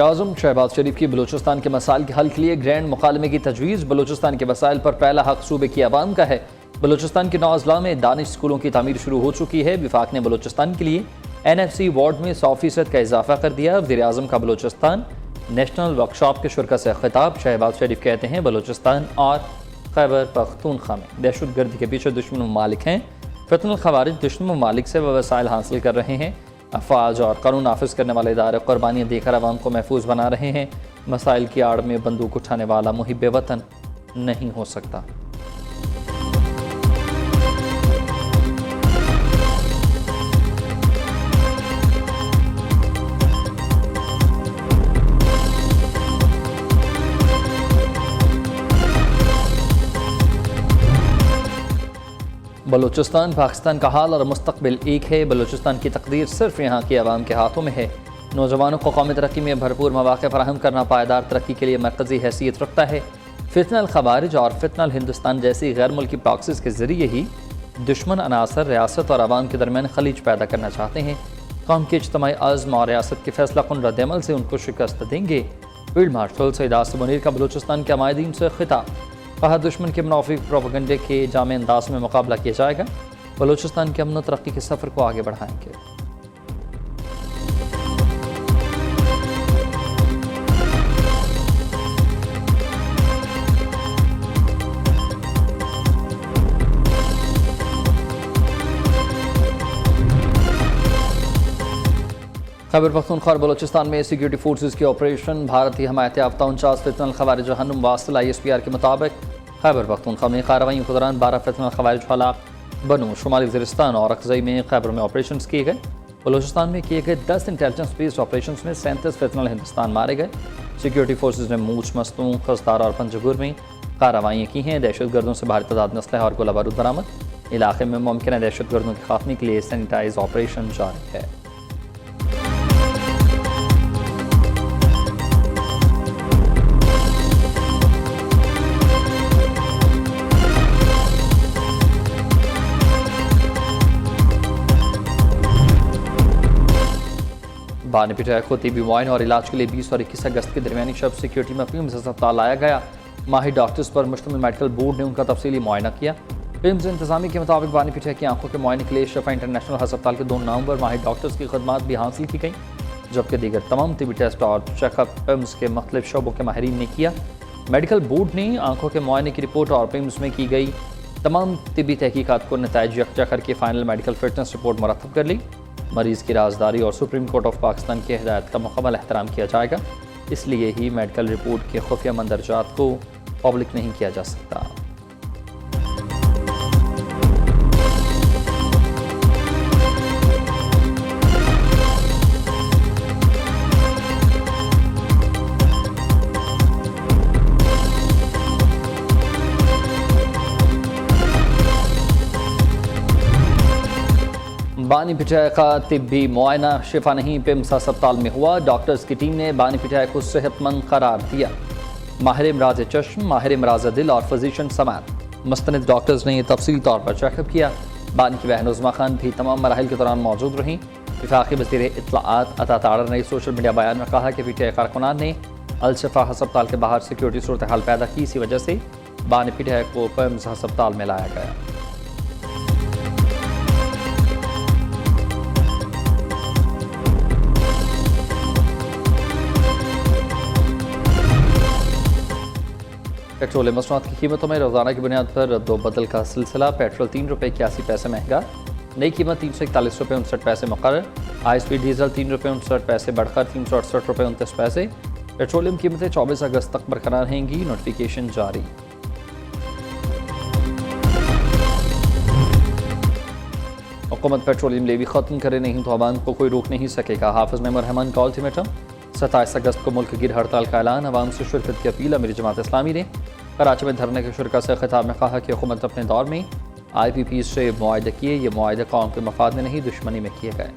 वज़ीर-ए-आज़म शहबाज शरीफ की बलूचिस्तान के मसाइल के हल के लिए ग्रैंड मुकालमे की तजवीज़। बलूचिस्तान के मसाइल पर पहला हक सूबे की आवाम का है। बलूचिस्तान के 9 अजला में दानिश स्कूलों की तामीर शुरू हो चुकी है। विफाक ने बलूचिस्तान के लिए NFC वार्ड में 100% का इजाफा कर दिया। वज़ीर-ए-आज़म का बलूचिस्तान नेशनल वर्कशॉप के शुरा से खिताब। शहबाज शरीफ कहते हैं बलूचिस्तान और खैबर पख्तूनख्वा में दहशतगर्दी के पीछे दुश्मन ममालिक हैं। फितनल खवारिज दुश्मन ममालिक से वसाइल हासिल कर रहे हैं। अफवाज और कानून नाफिज करने वाले इदारे कुर्बानियाँ देकर आवाम को महफूज बना रहे हैं। मसाइल की आड़ में बंदूक उठाने वाला मुहिब वतन नहीं हो सकता। बलूचिस्तान पाकिस्तान का हाल और मुस्तकबिल एक है। बलूचिस्तान की तकदीर सिर्फ यहाँ की आवाम के हाथों में है। नौजवानों को कौमी तरक्की में भरपूर मौक़े फराहम करना पायदार तरक्की के लिए मरकज़ी हैसियत रखता है। फितनल खवारिज और फितनल हिंदुस्तान जैसी गैर मुल्की प्रॉक्सिस के ज़रिए ही दुश्मन अनासर रियासत और आवाम के दरमियान खलीज पैदा करना चाहते हैं। कौम के इज्तिमाई अज़्म और रियासत के फैसला कुन रद्द-ए-अमल से उनको शिकस्त देंगे। फील्ड मार्शल सईद आसिम मुनीर का बलूचिस्तान के अमायदीन से खिताब। कहा दुश्मन के मुनाफिक प्रोपेगेंडे के जामे अंदाज में मुकाबला किया जाएगा। बलूचिस्तान के अमन और तरक्की के सफ़र को आगे बढ़ाएंगे। खैबर पख्तूनख्वा और बलूचिस्तान में सिक्योरिटी फोर्सेज के ऑपरेशन। भारतीय हमायत याफ्ता 49 फितनल खवारिज जहन्नुम वासिल ISPR के मुताबिक खैबर पख्तूनख्वा में कार्रवाइयों के दौरान 12 फितनल खवारिज हलाक, बनू, शुमाली वज़ीरिस्तान और अक्ज़ई में खैबर में ऑपरेशन किए गए। बलूचिस्तान में किए गए 10 इंटेलिजेंस बेस्ड ऑपरेशन में 37 फितनल हिंदुस्तान मारे गए। सिक्योरिटी फोर्सेज ने मूछ, मस्तूं, खस्तार और पंजगुर में कार्रवाइयाँ की हैं। दहशतगर्दों से भारी तादाद में असलहा और गोला बारूद बरामद। इलाके में मुमकिन दहशतगर्दों के खात्मे के लिए सैनिटाइज ऑपरेशन जारी है। बानी पिटाक को तिबी मुआयने और इलाज के लिए 20 और 21 अगस्त के दरमियानी शब सिक्योरिटी में पिम्स अस्पताल लाया गया। माहिर डॉक्टर्स पर मुश्तमिल मेडिकल बोर्ड ने उनका तफसीली मुआयना किया। पिम्स इंतजामी के मुताबिक बानी पिटाक की आंखों के मुआयने के लिए शफा इंटरनेशनल अस्पताल के 2 नवंबर माहिर डॉक्टर्स की खदमात भी हासिल की गई, जबकि दीगर तमाम तिबी टेस्ट और चेकअप पिम्स के मुख्तलिफ शोबों के माहिरीन ने किया। मेडिकल बोर्ड ने आंखों के मुआयने की रिपोर्ट और पिम्स में की गई तमाम तिबी तहकीकात को नताइज यकजा करके फाइनल मेडिकल फिटनेस रिपोर्ट मुरतब कर ली। मरीज़ की राजदारी और सुप्रीम कोर्ट ऑफ पाकिस्तान की हिदायत का मुकम्मल एहतराम किया जाएगा। इसलिए ही मेडिकल रिपोर्ट के खुफिया मंदरजात को पब्लिक नहीं किया जा सकता। बानी पिटाक का तिब्बी मुआयना शिफा नहीं पिम्स अस्पताल में हुआ। डॉक्टर्स की टीम ने बानी पिटाक को सेहतमंद करार दिया। माहिर इमराज चश्म, माहिर इमराज दिल और फिजिशियन समेत मुस्तनिद डॉक्टर्स ने तफसीली तौर पर चेकअप किया। बानी की बहन उज़्मा खान भी तमाम मराहिल के दौरान मौजूद रहीं। वफाकी वज़ीर इत्तलाआत अता तारर ने सोशल मीडिया बयान में कहा कि PTI कारकुनान ने अल-शिफा अस्पताल के बाहर सिक्योरिटी सूरत हाल पैदा की। इसी वजह से बानी पिटाक को पिम्स अस्पताल में लाया गया। पेट्रोल मसनूआत की कीमतों में रोज़ाना की बुनियाद पर रद्दोबदल का सिलसिला। पेट्रोल 3 रुपये 81 पैसे महंगा, नई कीमत 341 रुपये 59 पैसे मुकर्रर। ISP डीजल 3 रुपये 59 पैसे बढ़कर 368 रुपये 29 पैसे। पेट्रोलियम कीमतें 24 अगस्त तक बरकरार रहेंगी। नोटिफिकेशन जारी। हुकूमत पेट्रोलियम लेवी ख़त्म करे नहीं तो अवाम को कोई रोक नहीं सकेगा। हाफिज़ मेमर रहमान का अल्टीमेटम। 27 अगस्त को मुल्क गिर हड़ताल का ऐलान। अवाम से शिरकत की अपील। अमीर जमात इस्लामी ने कराची में धरने के शुरा से खिताब में कहा कि हुकूमत अपने दौर में IPP से मुआहदे किए। ये मुआहदे कौम के मफाद में नहीं दुश्मनी में किए गए।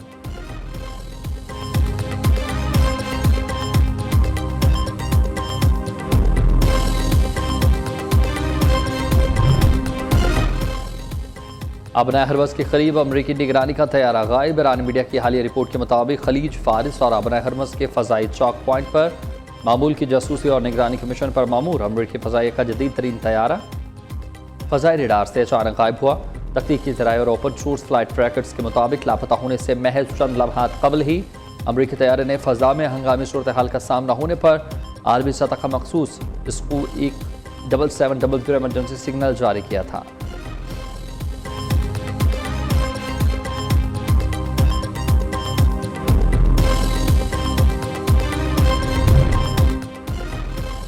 अपना हरवस के करीब अमरीकी निगरानी का तैयारा गायब। ईरानी मीडिया की हालिया रिपोर्ट के मुताबिक खलीज फारिस और अपना हरवस के फ़ज़ाई चौक पॉइंट पर मामूल की जासूसी और निगरानी के मिशन पर मामूर अमरीकी फ़ज़ाई का जदीद तरीन तैयारा फ़ज़ाई रडार से अचानक गायब हुआ। तकनीकी ज़राए और ओपन सोर्स फ्लाइट ट्रैकर्स के मुताबिक लापता होने से महज चंद लम्हात कबल ही अमरीकी तैयारे ने फ़ज़ा में हंगामी सूरत हाल का सामना होने पर आलमी सतह का मखसूस इसको एक 7700 एमरजेंसी सिग्नल जारी किया था।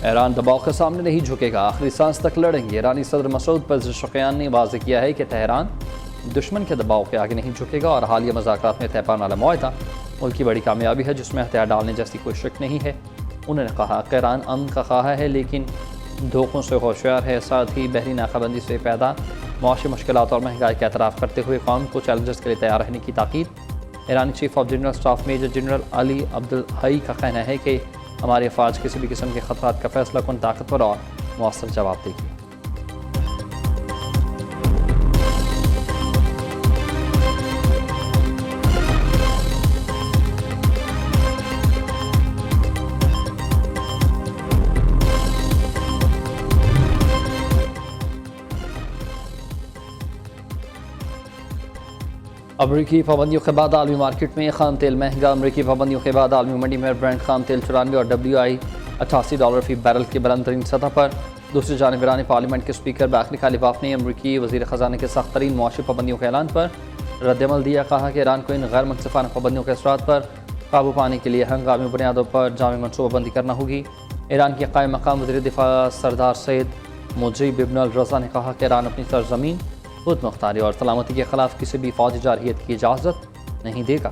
ईरान दबाव के सामने नहीं झुकेगा, आखिरी सांस तक लड़ेंगे। ईरानी सदर मसूद पेज़ेश्कियान ने वाज़ेह किया है कि तेहरान दुश्मन के दबाव के आगे नहीं झुकेगा और हालिया मुज़ाकरात में तय पाने वाला मुआहदा मुल्क की बड़ी कामयाबी है जिसमें हथियार डालने जैसी कोई शक नहीं है। उन्होंने कहा कि ईरान अमन का ख्वाह है लेकिन धोखों से होशियार है, साथ ही बहरी नाकाबंदी से पैदा मुआशी मुश्किलात और महंगाई का एतराफ़ करते हुए कौम को चैलेंजेस के लिए तैयार रहने की ताकीद। ईरानी chief of general staff major general Ali Abdul Hai का कहना है कि हमारी अफवाज किसी भी किस्म के खतरात का फैसला कौन ताकतवर और मौसर जवाब देगी। अमरीकी पाबंदियों के बाद आलमी मार्केट में खाम तेल महंगा। अमरीकी पाबंदियों के बाद आलमी मंडी में ब्रांड खाम तेल 94 और WI $88 फी बैरल की बुलंद तरीन सतह पर। दूसरी जानिब ईरानी पार्लियामेंट के स्पीकर बाकरी कालिबाफ ने अमरीकी वज़ीर ख़जाना के सख्त तरीन मुआशी पाबंदियों के ऐलान पर रद्दमल दिया। कहा कि ईरान को इन गैर मुनसिफाना पाबंदियों के असरात पर काबू पाने के लिए हंगामी बुनियादों पर जामी मनसूबाबंदी करना होगी। ईरान के कायम मकाम वज़ीर दिफा सरदार सैयद मुजीब इब्न अल रज़ा ने कहा कि ईरान अपनी सरज़मीन खुद मुख्तारी और सलामती के खिलाफ किसी भी फौजी जारहियत की इजाज़त नहीं देगा।